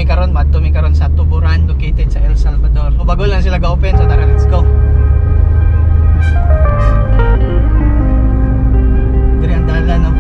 mi karon, madto mi karon sa Tuburan located sa El Salvador. O bago lang sila ga-open, so tara, let's go. Dire ang dala, no?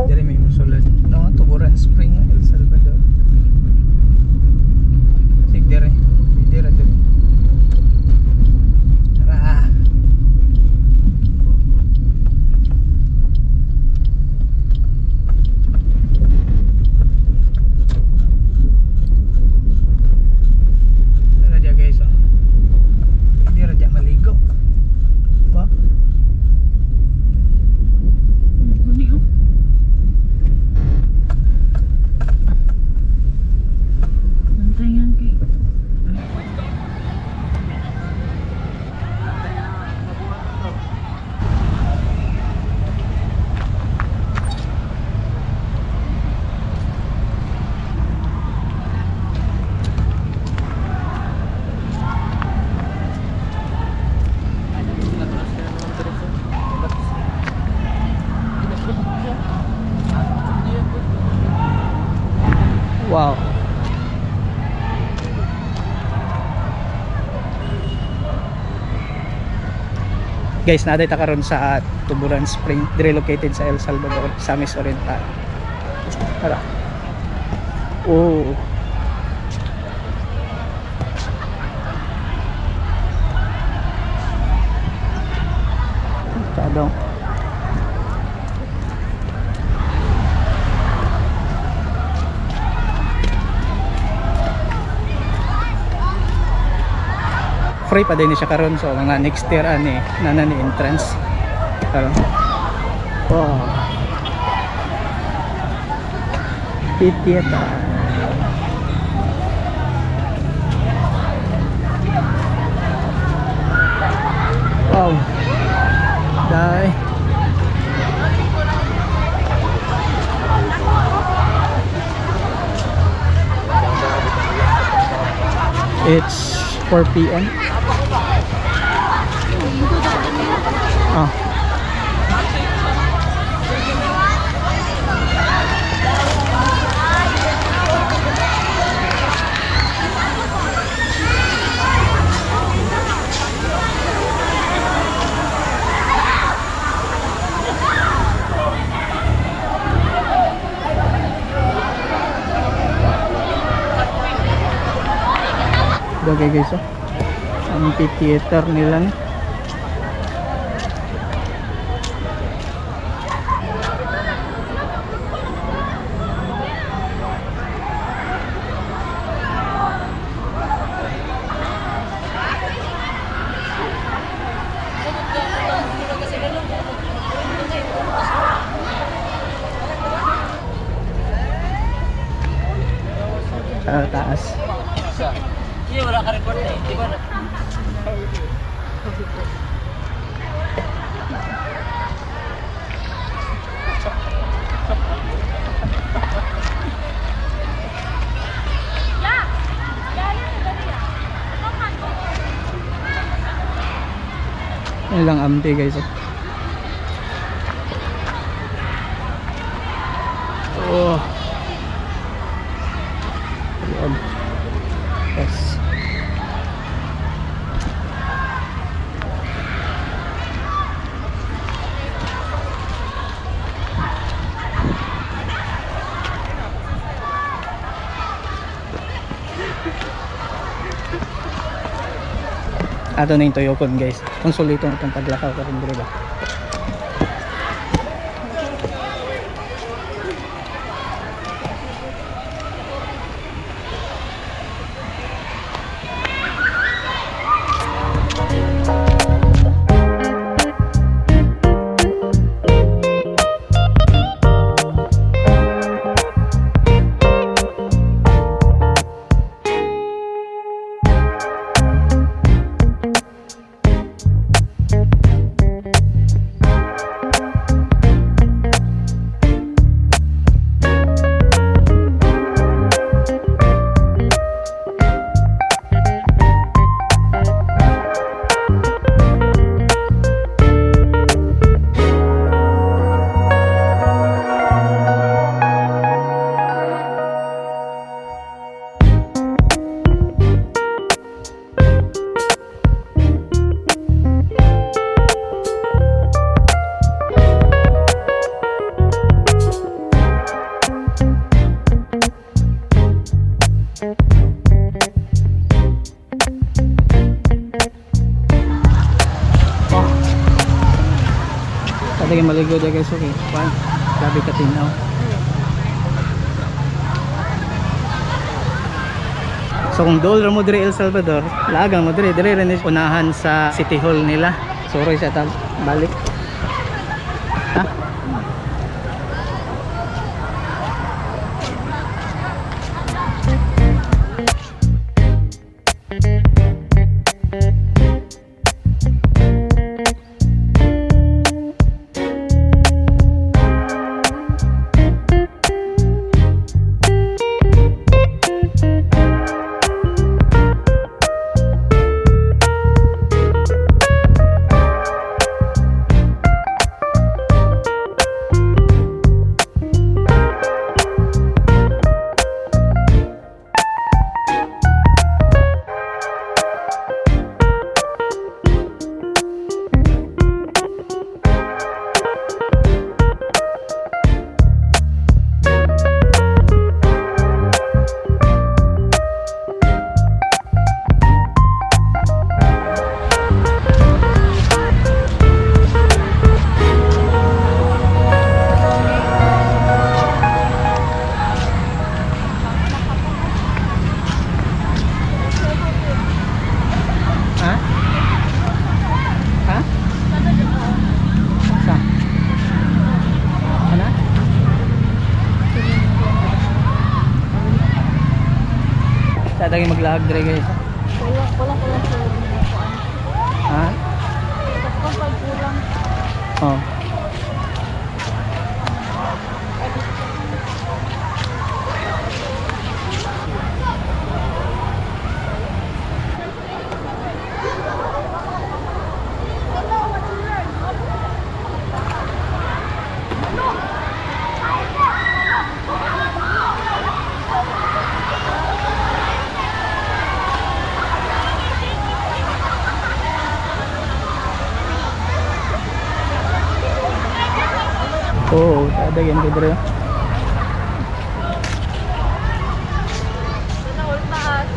Dire may musulod, no? Tuburan Spring, El Salvador. Sig dire. Dire. Tara. Tara dia guys, oh. Dire dia maligo. Ba? Wow. Guys, naday ta karon sa Tuburan Spring, dire located sa El Salvador, Misamis Oriental. Tara. Oh. Tadong. Free pa din siya karon, so mga next year ani nana ni entrance karon. Wow, Pitieta. Wow, dai. It's 4 PM. Oh. Okay guys, oh. Amphitheater nila ni. Sa taas. Iya, wala ka record eh, di ba? Yan lang amte guys. Oh. Yan. Yes. Ato na yung Toyokon guys. Konsulito na itong paglakaw ka rin, ba? go there guys, okay. Pan, grabe ka tinaw. So kung dool mo dire El Salvador, lagang mo dire rin unahan sa City Hall nila. Sorry sa balik. Ha? Ha? Ha? Sa? Ano? Dadagay maglaag dire guys. Kulang sa kuan. Ha? Kapag kulang. Oh. Oh, dadagyan ko dire. Sana all taas.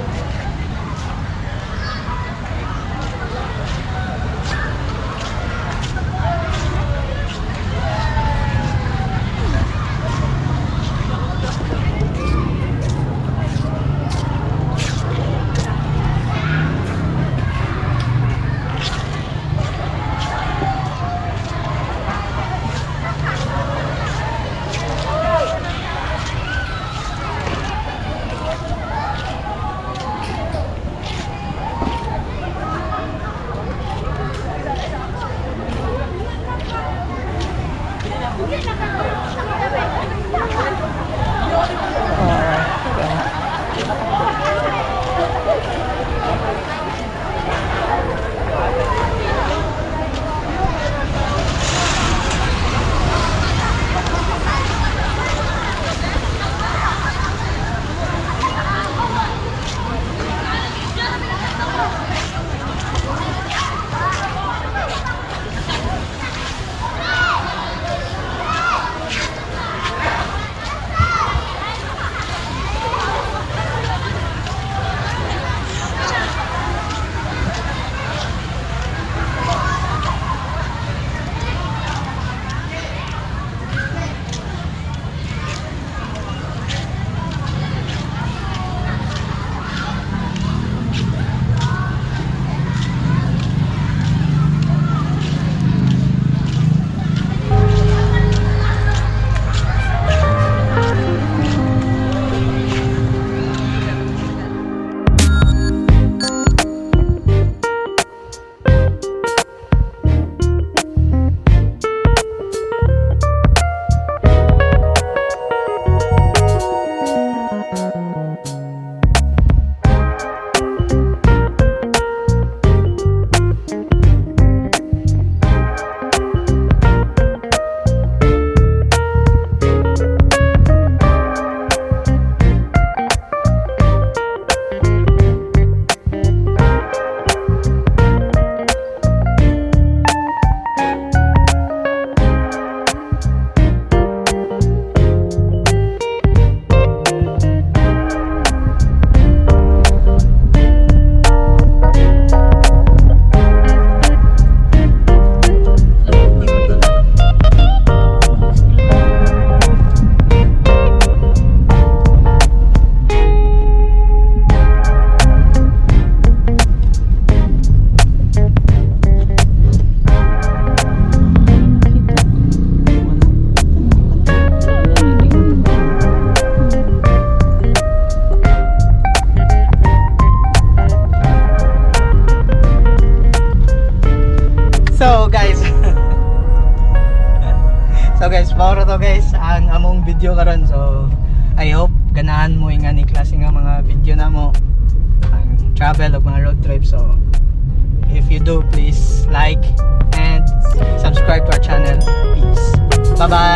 video karon. So I hope ganahan mo nga ni klase nga mga video na mo ang travel o mga road trip. So if you do, please like and subscribe to our channel. Peace. Bye bye.